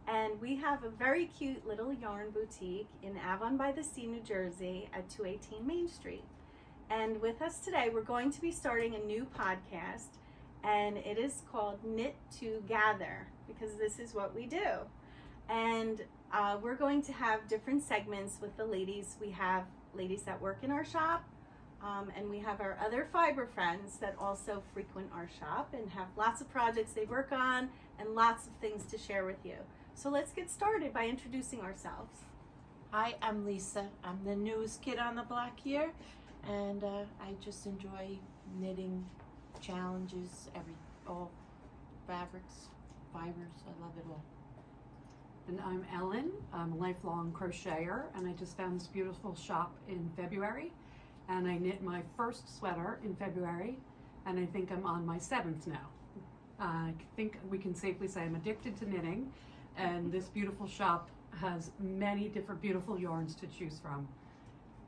and we have a very cute little yarn boutique in Avon-by-the-Sea, New Jersey at 218 Main Street. And with us today, we're going to be starting a new podcast, and it is called Knit to Gather, because this is what we do. And we're going to have different segments with the ladies. We have ladies that work in our shop, and we have our other fiber friends that also frequent our shop and have lots of projects they work on and lots of things to share with you. So let's get started by introducing ourselves. Hi, I'm Lisa. I'm the newest kid on the block here, and I just enjoy knitting challenges, all fabrics, fibers. I love it all. And I'm Ellen. I'm a lifelong crocheter, and I just found this beautiful shop in February, and I knit my first sweater in February, and I think I'm on my 7th now. I think we can safely say I'm addicted to knitting, and this beautiful shop has many different beautiful yarns to choose from,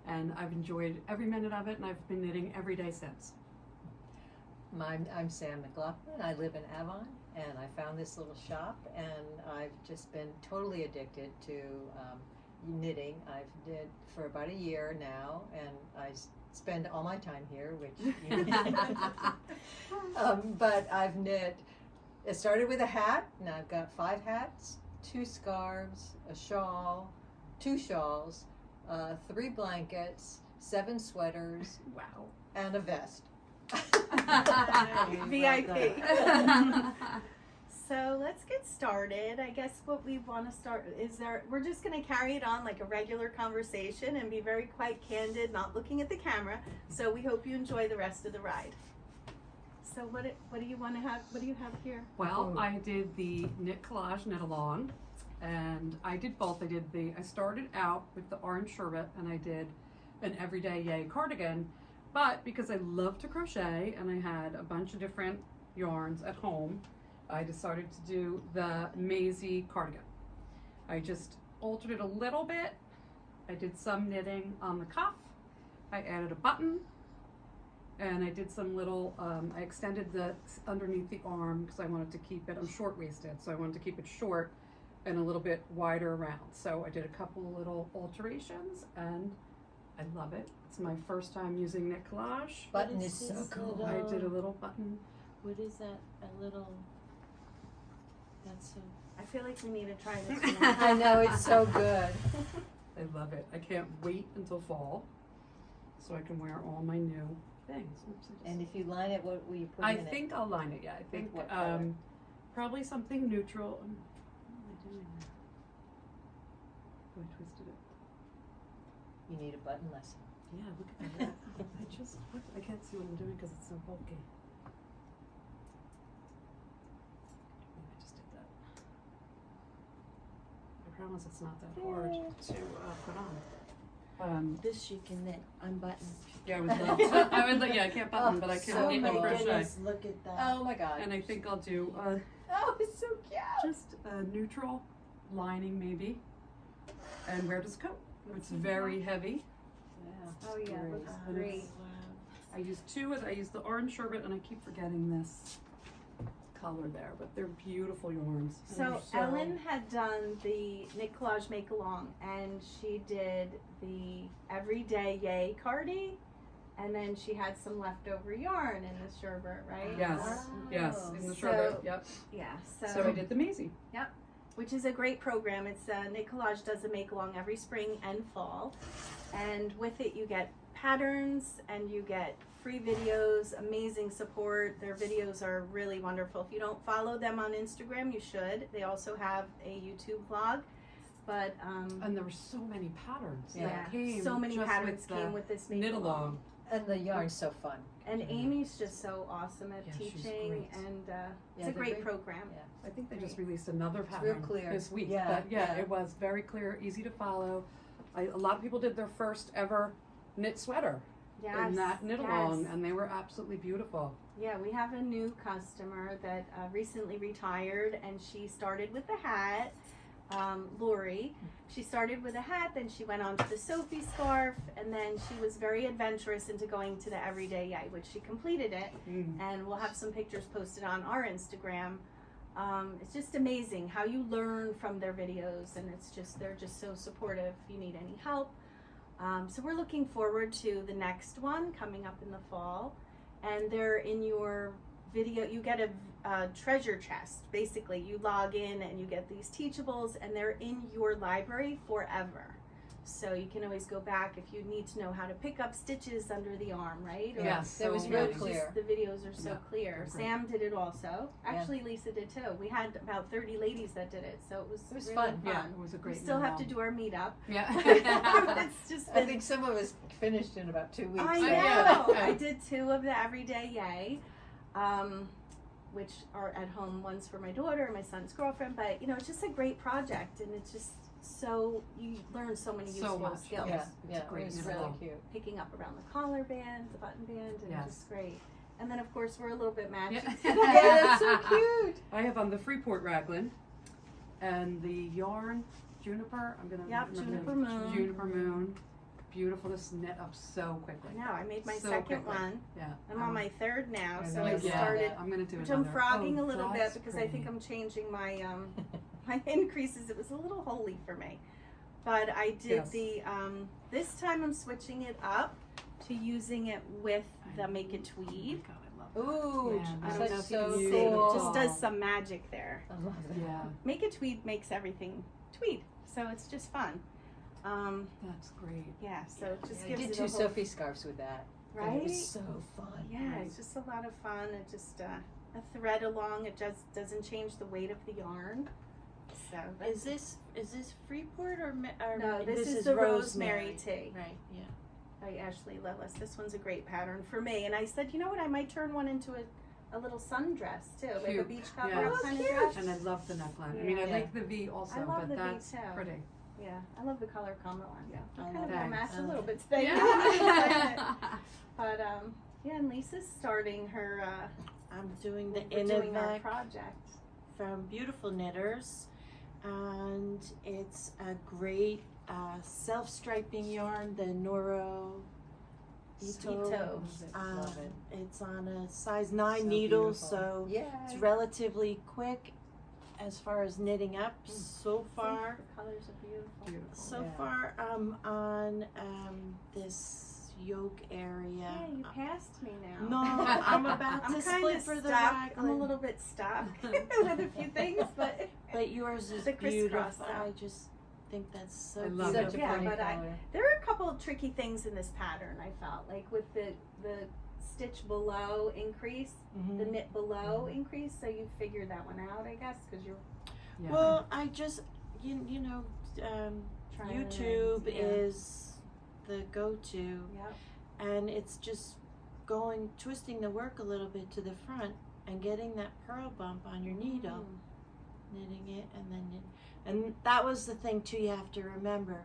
and I've enjoyed every minute of it, and I've been knitting every day since. I'm Sam McLaughlin. I live in Avon, and I found this little shop, and I've just been totally addicted to knitting. I've knit for about a year now, and I spend all my time here, which but I've knit. It started with a hat, and I've got 5 hats, 2 scarves, a shawl, 2 shawls, 3 blankets, 7 sweaters, Wow. and a vest. VIP. So let's get started. I guess what we want to start is we're just going to carry it on like a regular conversation and be very quite candid, not looking at the camera. So we hope you enjoy the rest of the ride. So what do you want to have? What do you have here? Well, I did the Knit Collage Knit Along, and I did both. I started out with the orange sherbet, and I did an Everyday Yay Cardigan, but because I love to crochet and I had a bunch of different yarns at home, I decided to do the Maisie Cardigan. I just altered it a little bit. I did some knitting on the cuff. I added a button, and I did some little, I extended the underneath the arm because I wanted to keep it, I'm short-waisted, so I wanted to keep it short and a little bit wider around. So I did a couple little alterations, and I love it. It's my first time using Knit Collage. Button is so cool. I did a little button. What is that? A little. That's so. I feel like we need to try this tonight. I know, it's so good. I love it. I can't wait until fall so I can wear all my new things. Oops, And if you line it, what will you put I in it? think I'll line it, yeah. I think what color? probably something neutral. What am I doing there? Oh, I twisted it. You need a button lesson. Yeah, look at that. I can't see what I'm doing because it's so bulky. I just did that. I promise it's not that hard to put on. This you can knit, unbutton. Yeah, I would love I can't button, but I can Oh knit my and crochet. goodness, look at that. Oh my God. And I think I'll do Oh, it's so cute. just a neutral lining maybe. And wear this coat. It's very heavy. Yeah. Oh yeah, Great. looks And great. I used 2. I used the orange sherbet, and I keep forgetting this color there, but they're beautiful yarns. And So they're Ellen had done the Knit Collage Make Along, and she did the Everyday Yay Cardi, and then she had some leftover yarn in the sherbet, right? Yes, yes, in the So- sherbet. Yep. Yeah. So I did the Maisie. Which is a great program. It's Knit Collage does a make along every spring and fall, and with it you get patterns and you get free videos, amazing support. Their videos are really wonderful. If you don't follow them on Instagram, you should. They also have a YouTube vlog, but And there were so many patterns yeah, that came. so many just patterns with came with this make knit along. along. And the yarn's so fun. And Amy's just so awesome at Yeah, she's teaching, great. and Yeah, it's a they're great great. program. Yeah. I think they just released another It's real pattern clear. this week. Yeah, But yeah, yeah. it was very clear, easy to follow. A lot of people did their first ever knit sweater in that knit along, and they were absolutely beautiful. Yeah, we have a new customer that recently retired, and she started with a hat. Lori, she started with a hat, then she went on to the Sophie scarf, and then she was very adventurous into going to the Everyday Yay, which she completed it, and we'll have some pictures posted on our Instagram It's just amazing how you learn from their videos, and they're just so supportive if you need any help. So we're looking forward to the next one coming up in the fall, and they're in your video. You get a treasure chest. Basically, you log in and you get these teachables, and they're in your library forever. So you can always go back if you need to know how to pick up stitches under the arm, right? Or, Yes, it was you know, real it's clear. just, the videos are so Yeah, clear. they're great. Sam did it also. Yeah. Actually, Lisa did too. We had about 30 ladies that did it, so it was really fun. Yeah, it was a We great still have to meal. do our meetup. Yeah. It's just I been, think some of us finished in about 2 weeks. I so- know. Yeah. I did 2 of the Everyday Yay, which are at home. One's for my daughter and my son's girlfriend. But you know, it's just a great project, and it's just so you learn so many So useful much. skills. Yeah, It's yeah, great it was knit really along. cute. Picking up around the collar band, the button band, and Yes. just great. And then of course we're a little bit matched. Yeah. Yeah, that's so cute. I have on the Freeport Raglan, and the yarn Juniper. I'm gonna Yep, remember Juniper the- Moon. Juniper Moon. Beautiful. This knit up so quickly. Now I made my So second quickly. one. Yeah. I'm on my 3rd now, I so know. I Yeah. started. I'm gonna do Which another. I'm frogging Oh, a little bit that's because I think pretty. I'm changing my my increases. It was a little holy for me, but I did Yes. the this time I'm switching it up to using it with the Make It Oh my Tweed. God, I love Ooh, Yeah, I don't that's know if so you can see, beautiful. it just does some magic there. I love that. that. Yeah, Make It Tweed makes everything tweed, so it's just fun. that's great. Yeah, so it just I gives did it 2 a whole, Sophie scarves with that. and right? It was so fun. Yeah, it's just a lot of fun. It just a thread along. It just doesn't change the weight of the yarn. So Is this Freeport or no, this is the Rosemary tea Right. Yeah. by Ashley Lilis. This one's a great pattern for me. And I said, you know what? I might turn one into a little sundress too, like a Cute. beach cover Yeah. kind of cute. dress. And I love the neckline. I mean, I Yeah. like the V also, I love but the V that's too. pretty. Yeah, I love the color combo one. Yeah, I kind love of that. match a I little love bit today. Yeah. But yeah, and Lisa's starting her. I'm doing the we're doing our Innovec project. from Beautiful Knitters, and it's a great self-striping yarn, the Noro Ito. Ito. Love it. It's on a size 9 So needle, beautiful. so Yeah. it's relatively quick as far as knitting up so far. The colors are beautiful. Beautiful. So Yeah. far, I'm on this yoke area. Yeah, you passed me now. No, I'm about I'm to kind split of for the stuck. I'm a Raglan. little bit stuck with a few things, but But yours is The crisscross beautiful. stuff. I just think that's so I love beautiful. Such a Yeah, pretty but color. there are a couple of tricky things in this pattern. I felt like with the stitch below increase, Mhm. the knit below increase. So you figured that one out, I guess, because you're Yeah. Well, I just you know trying. YouTube yeah. is the go-to, Yep. and it's just twisting the work a little bit to the front and getting that purl bump on your needle, knitting it, and then and that was the thing too. You have to remember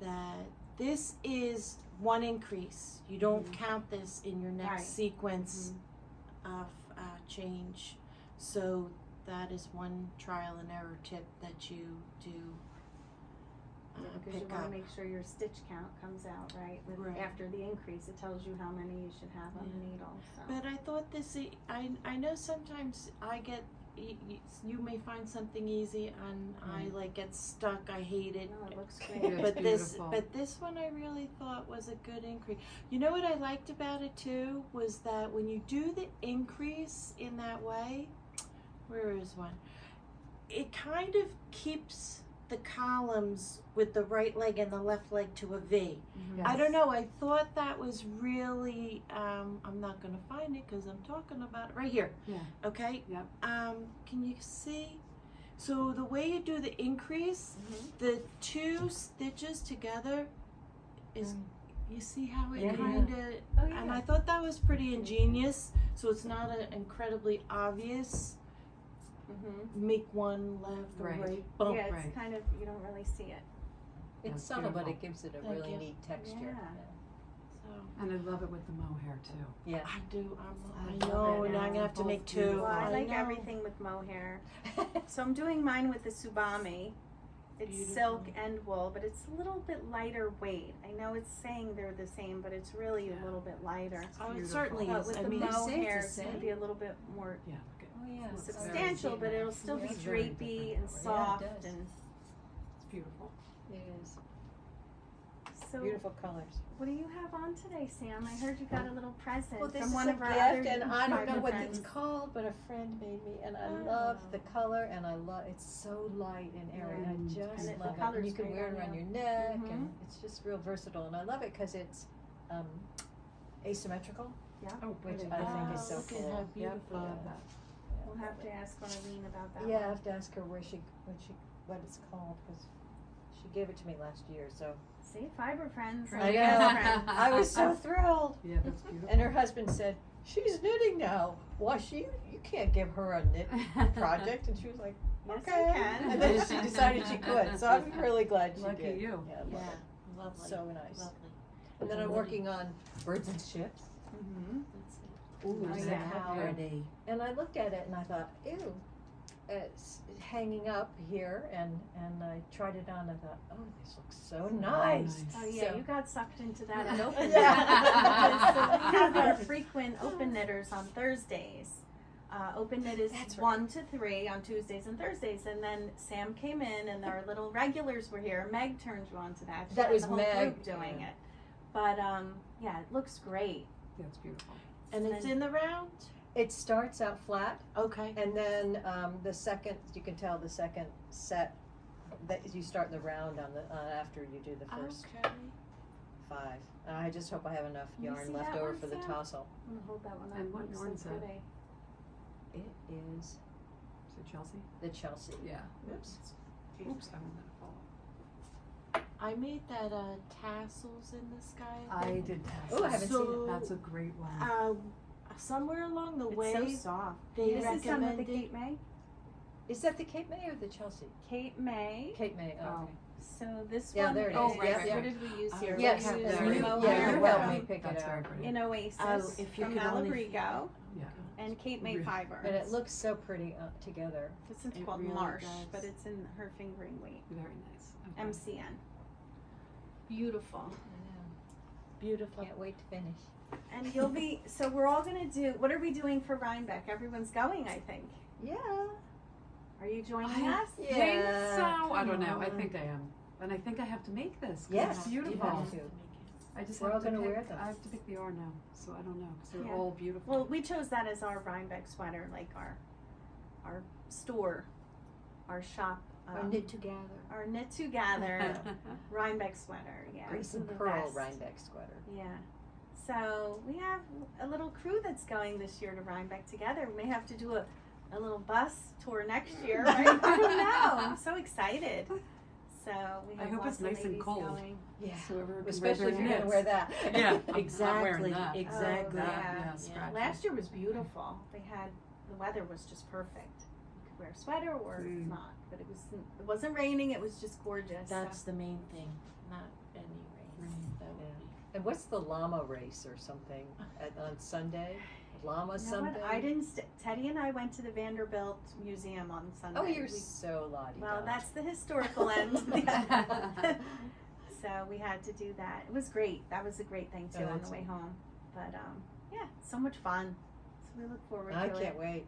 that this is one increase. You don't count this in your next Right. sequence of change. So that is one trial and error tip that you do Because you pick want to up. make sure your stitch count comes out right. Right. After the increase, it tells you how many you should have on the Yeah. needle. So. But I thought this. I know sometimes I get. You may find something easy, and I like get stuck. I hate it. No, it looks Yeah, great. it's But beautiful. this one I really thought was a good increase. You know what I liked about it too was that when you do the increase in that way, where is one? It kind of keeps the columns with the right leg and the left leg to a V. Yes. I don't know. I thought that was really. I'm not going to find it because I'm talking about it right here. Yeah. Okay. Yep. Can you see? So the way you do the increase, the 2 stitches together is. You see how it Yeah. kind of. Oh, yeah. And I thought that was pretty ingenious. So it's not an incredibly obvious. Make one left or Right. right bump. Yeah, it's right. kind of you don't really see it. It's That's subtle, but beautiful. it gives it a Thank really you. neat texture. Yeah. So And I love it with the mohair too. Yeah. I do. I I know. love it. Now I'm gonna have to Both make 2. beautiful. Well, I like know. everything with mohair. So I'm doing mine with the Subami. It's Beautiful. silk and wool, but it's a little bit lighter weight. I know it's saying they're the same, but it's really a little bit lighter. Oh, it Beautiful. certainly But is. with I the mean, they say it's mohair, the it's going to same. be a little bit more. Yeah. Look at Oh Yeah. substantial, but it'll still be It's very drapey different. and soft, Yeah, it does. and It's beautiful. It is. so. Beautiful colors. What do you have on today, Sam? I heard you got a little present Well, this from is one a of our gift, other and I don't know fiber what friends. it's called, but a friend made me, and I Oh. love the color, and I love it's so light and airy. Yeah. I just And the love it. color's And you can great wear on it around you. your neck, Mhm. and it's just real versatile. And I love it because it's asymmetrical, Oh, which pretty. I think is Oh, so look at cool. how Yep, beautiful. I love that. We'll have to ask Arlene about that Yeah, I one. have to ask her what it's called, because she gave it to me last year. So See, fiber friends. I are know. best friends. I was so thrilled. Yeah, that's beautiful. And her husband said, "She's knitting now. Why you can't give her a knit project?" And she was like, Yes, "Okay." I can. And then she decided she could. So I'm really glad she Lucky did. you. Yeah, I love Yeah, it. lovely. So nice. Lovely. And then I'm working on birds and ships. Mm-hmm. That's it. Ooh, Oh, There's yeah. how pretty. And I looked at it and I thought, ew, it's hanging up here. And I tried it on. I thought, oh, this looks so nice. Oh yeah, So- you got sucked into that and open knit. Yeah. So we have our frequent open knitters on Thursdays. Open knit is That's right. 1 to 3 on Tuesdays and Thursdays, and then Sam came in, and our little regulars were here. Meg turned you on to that. She That had was the whole Meg, group doing yeah. it. But yeah, it looks great. Yeah, it's beautiful. And it's then- in the round? It starts out flat. Okay. And then the second, you can tell the second set that you start the round on the after you do the first Okay. 5. And I just hope I have enough Can you yarn see left that over one, for the Sam? tassel. I'm gonna hold that one up. And what It's so yarn's that? pretty. It is Is it Chelsea? the Chelsea. Yeah. Oops. Oops, I won't let it fall. I made that tassels in the sky. I did tassels. Oh, I haven't seen it. That's a great one. Somewhere along the It's way, so soft. they This is done with the recommended. Cape May. Is that the Cape May or the Chelsea? Cape May. Cape May. Oh, Oh. okay. So this Yeah, one there it is, is. Yeah, yeah. what did we use here? Yes, We that's used very- Remo yeah, Hair you helped from- me pick That's it very out. pretty. in Oasis If you from could only Malabrigo Yeah. and Cape May Really. fiber. And it looks so pretty together. This is It called really Marsh, does. but it's in her fingering weight. Very nice. Okay. MCN. Beautiful. I know. Beautiful. Can't wait to finish. And you'll be, so we're all gonna do, what are we doing for Rhinebeck? Everyone's going, I think. Yeah. Are you joining I us? think Yeah, so. I don't know. come I on. think I am. And I think I have to make this. 'cause Yes, It's you beautiful. have to. I just We're have all to gonna pick, wear them. I have to pick the yarn now. So I don't know. Because they're Yeah. all beautiful. Well, we chose that as our Rhinebeck sweater, like our store, our shop. Or knit together. Our knit together Rhinebeck sweater. Yeah. Grace some and of the Pearl best. Rhinebeck sweater. Yeah. So we have a little crew that's going this year to Rhinebeck together. We may have to do a little bus tour next year, right? I don't know. I'm so excited. So we have I hope lots it's of nice and ladies cold. going. Yeah. So everyone can Especially wear if their you're gonna knits. wear that. Yeah. I'm not Exactly. wearing that. Exactly. Oh, That, yeah. scratchy. Last year was beautiful. They had the weather was just perfect. You could wear a sweater or Mm. not, but it wasn't raining. It was just gorgeous. so. That's the main thing. Not any rain. That would Yeah. be. And what's the llama race or something on Sunday? Llama You know Sunday? what? I didn't. Teddy and I went to the Vanderbilt Museum on Sunday. Oh, you're We- so lottie. Well, that's the historical end. So we had to do that. It was great. That was a great thing too Oh, on that's the way home. But yeah, so much fun. So we look forward I to it. can't wait.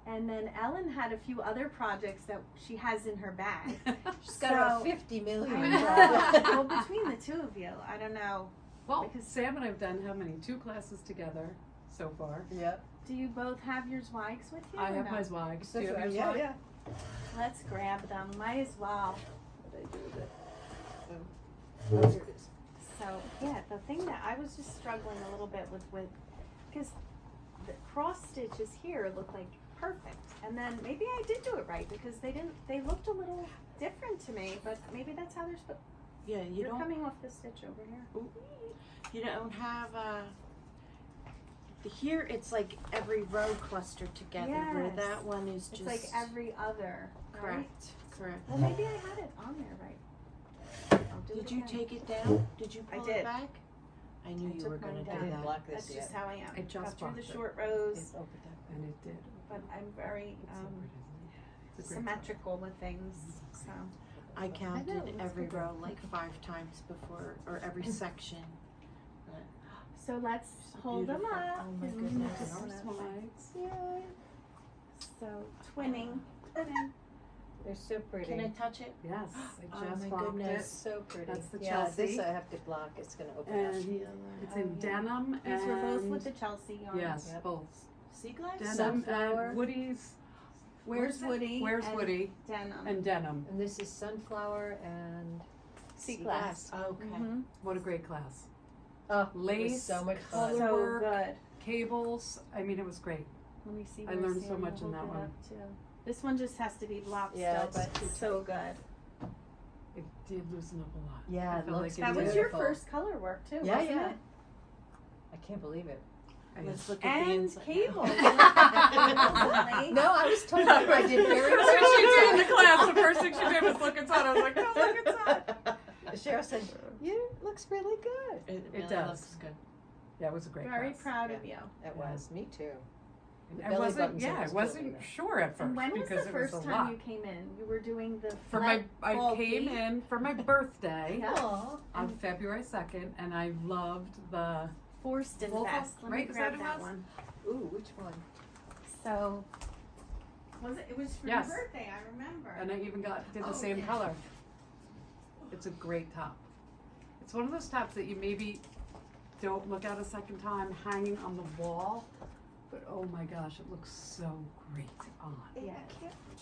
And then Ellen had a few other projects that she has in her bag. She's got about So- 50 million. I know. projects. Well, between the two of you, I don't know. Well, Because- Sam and I have done how many? 2 classes together so far. Yep. Do you both have your Zwigs with you? I or have no? my Zwigs too. Yeah, There's yeah, one. yeah. Let's grab them. Might as well. What did I do with it? Oh, here it is. So yeah, the thing that I was just struggling a little bit with because the cross stitches here look like perfect, and then maybe I did do it right because they looked a little different to me, but maybe that's how they're supposed. Yeah, you You're don't. coming off the stitch over here. You don't have here it's like every row clustered together where Yes. that one is It's just like every other. Right? correct. Correct. Well, maybe I had it on there right. I'll do Did it you again. take it down? Did you I pull did. it back? I knew I you took were gonna mine do down. I didn't that. block this That's yet. just how I am. I just Got through the blocked it. short rows, It's opened up. And it did. but I'm very It's so pretty, isn't it? It's a great symmetrical with things. So I counted it looks every good. row like 5 times before, or every section. let's hold them Beautiful. up. Oh my and goodness. just Our wanna- Zwigs. Yay. So twinning. They're so pretty. Can I touch it? Yes, I Oh just my blocked goodness. It's so pretty. That's the yeah, this Chelsea. I have to block. It's going to open up. And it's in Oh, yeah. denim and These were both with the Chelsea yarn. yes, Yep. both Sea glass? denim Sunflower. and Woody's. Where's Woody? Where's and Woody? Denim. And denim. And this is sunflower and Sea glass. Okay. Mhm. What a great class. Oh, it was Lace, so much fun. color So work, good. cables. I mean, it was great. Let me see. I where learned so Sam much will in that hold it one. up, too. This one just has to be blocked Yeah, still, it's but too it's so good. It did loosen up a lot. Yeah, I it felt looks like That it was did. your beautiful. first color work too, Yeah, wasn't yeah. it? I can't believe it. Let's look at the And inside. cables. No, I was told I did very First thing she did in the well. class, the first thing she did was look inside. I was like, oh, look inside. Cheryl said, "You looks really good." It really does. looks good. Yeah, it was a great Very class. proud of you. It was. Me too. The I belly wasn't, buttons yeah, on I was wasn't killing me. sure at first And when was because the it was first a time lot. you came in? You were doing the For flat I ball came feet. in for my birthday Yeah. Aw. on February 2nd, and I loved the Forced Wolf- Invest. Let me right, is grab that that it was? one. Ooh, which one? So, was it? It was for Yes. your birthday. I remember. and I even did the Oh, same yeah. color. It's a great top. It's one of those tops that you maybe don't look at a second time hanging on the wall, but oh my gosh, it looks so great on. Yeah.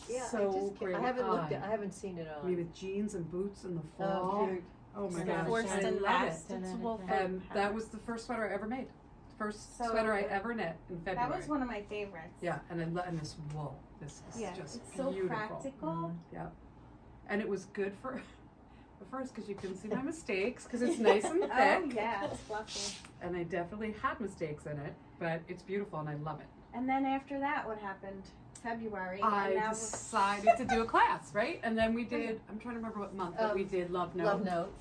Yeah, So I just can't. great I haven't looked on. at. I haven't seen it I mean, on. with jeans and boots in the Oh, fall. cute. Oh my It's gosh, Forced I love Invest. it. It's Wolf. And that was the first sweater I ever made. First So sweater I good. ever knit in February. That was one of my favorites. Yeah, and and this wool. This is Yeah, just it's so beautiful. practical. Yeah, and it was good for at first because you can see my mistakes because it's nice and thick. Oh yeah, it's fluffy. And I definitely had mistakes in it, but it's beautiful and I love it. And then after that, what happened? February. I and now decided to do a class, right? And then we did. I'm trying to remember what month, but we did Love Note. Love note.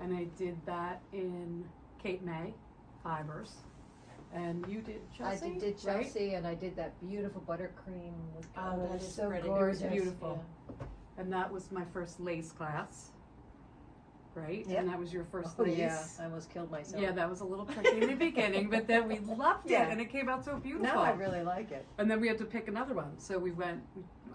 And I did that in Cape May fibers. And you did Chelsea? I did right? Chelsea, and I did that beautiful buttercream. With, Oh, it that was is so pretty. It was gorgeous. beautiful. And that was my first lace class, right? Yep. And that was your first Oh lace. yeah, I almost killed myself. Yeah, that was a little tricky in the beginning, but then we loved it, Yeah. and it came out so beautiful. Now I really like it. And then we had to pick another one. So we went,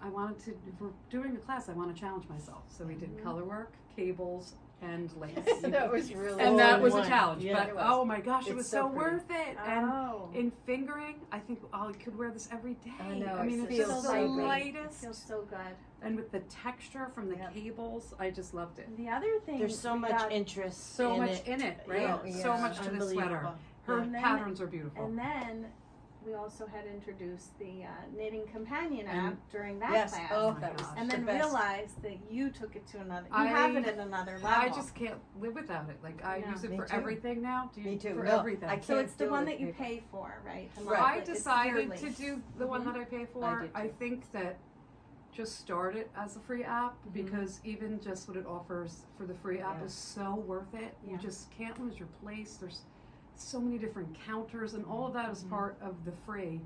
I wanted to, if we're doing a class, I want to challenge myself. So we did color work, cables, and lace. That was really. And that all was in a one. challenge. Yeah, But it was. oh my gosh, it It's was so so pretty. worth it. And Oh. in fingering, I think I could wear this every day. I know, I mean, it it's feels just so the good. It lightest. feels so good. And with the texture from the Yep. cables, I just loved it. The other thing There's so we much got- interest So in much it. in it, right? Yeah, So yeah. much to the sweater. Unbelievable. Her And then- patterns are beautiful. And then we also had introduced the knitting companion And- app during that Yes. class. Oh, my that was gosh. And the then best. realized that you took it to another. You I- have it at another level. I just can't live without it. Like I Yeah. use it Me for too. everything now. Do you, Me too. For No, everything. I so can't it's the do one it that you with pay for, right? The Right. I monthly. It's decided yearly. to do the one that I pay for. I did too. think that just start it as a free app because even just what it offers for the free app Yeah. is so worth it. Yeah. You just can't lose your place. There's so many different counters and all of that is part of the free.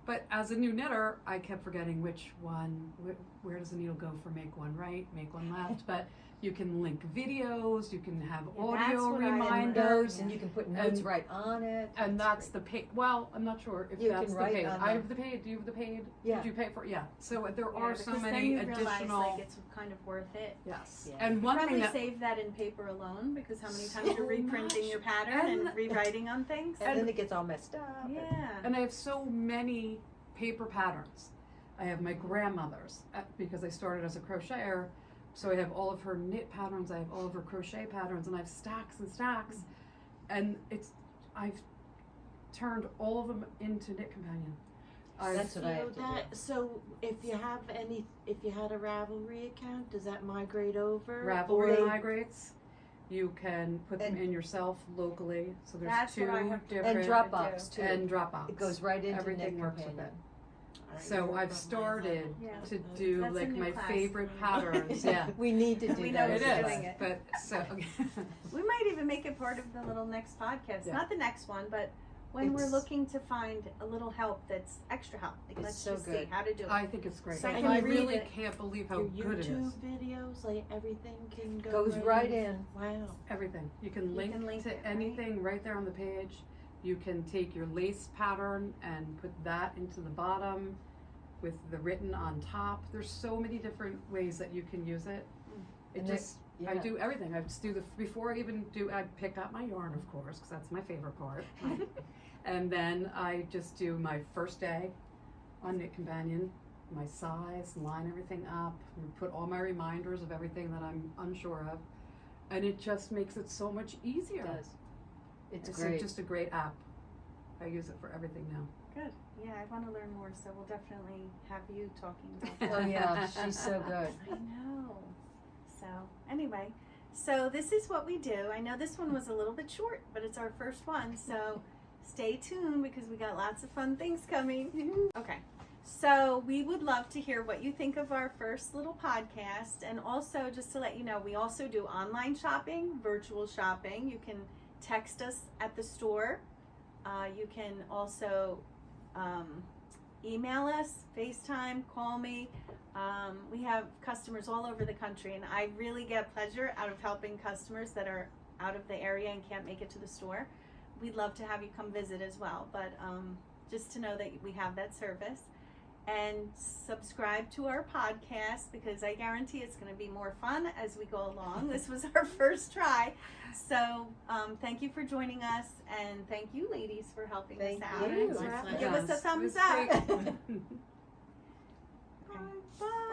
But as a new knitter, I kept forgetting which one, where does the needle go for make one right, make one left. But you can link videos, you can have Yeah, that's audio what I reminders. And you can put notes And- right on it. And It's that's great. the paid. Well, I'm not sure if You that's can the write paid. on I the- have the paid. Do you have the paid? Yeah. Did you pay for? Yeah. So there Yeah, are so because then many you realize, additional. like, it's kind of worth it. Yes. Yeah. And one Probably thing that save that in paper alone because how many So times you're reprinting much. your pattern and And- rewriting on things. And then it gets all messed up. Yeah. and I have so many paper patterns. I have my grandmother's because I started as a crocheter, so I have all of her knit patterns. I have all of her crochet patterns, and I have stacks and stacks. And I've turned all of them into Knit Companion. That's what I have to do. So if you had a Ravelry account, does that migrate over? Ravelry Or- migrates. You can put them And- in yourself locally. So there's That's two what I have to do. different And Dropbox too. and Dropbox. It goes right into Everything Knit works with Companion. So I've started Yeah. to do That's a like new my class. favorite patterns. Yeah. We need to do We that. know It who's is, doing it. but so We might even make it part of the little next podcast. Yeah. Not the next one, but when we're It's- looking to find a little help that's extra help. Like, It's let's so just see good. how to do it. I think it's great. So I And can I read really it. can't believe how Your good it YouTube is. videos, like everything can go Goes right in. Wow. Everything. You can You link, can link to it, right? anything right there on the page. You can take your lace pattern and put that into the bottom. with the written on top. There's so many different ways that you can use it. It And just, yeah. I do everything. I just do before I even do, I pick out my yarn, of course, because that's my favorite part. And then I just do my first day on Knit Companion, my size, line everything up, and put all my reminders of everything that I'm unsure of. And it just makes it so much easier. It does. It's It's great. just a great app. I use it for everything now. Good. Yeah, I want to learn more, so we'll definitely have you talking about that. Oh yeah, she's so good. I know. So, anyway, so this is what we do. I know this one was a little bit short, but it's our first one, so stay tuned because we got lots of fun things coming. Okay. So, we would love to hear what you think of our first little podcast, and also just to let you know, we also do online shopping, virtual shopping. You can text us at the store. You can also email us, FaceTime, call me. We have customers all over the country, and I really get pleasure out of helping customers that are out of the area and can't make it to the store. We'd love to have you come visit as well, but just to know that we have that service. And subscribe to our podcast because I guarantee it's going to be more fun as we go along. This was our first try. So thank you for joining us, and thank you ladies for helping Thank us out. you. Give My us a Yes, it thumbs was up. great. Bye.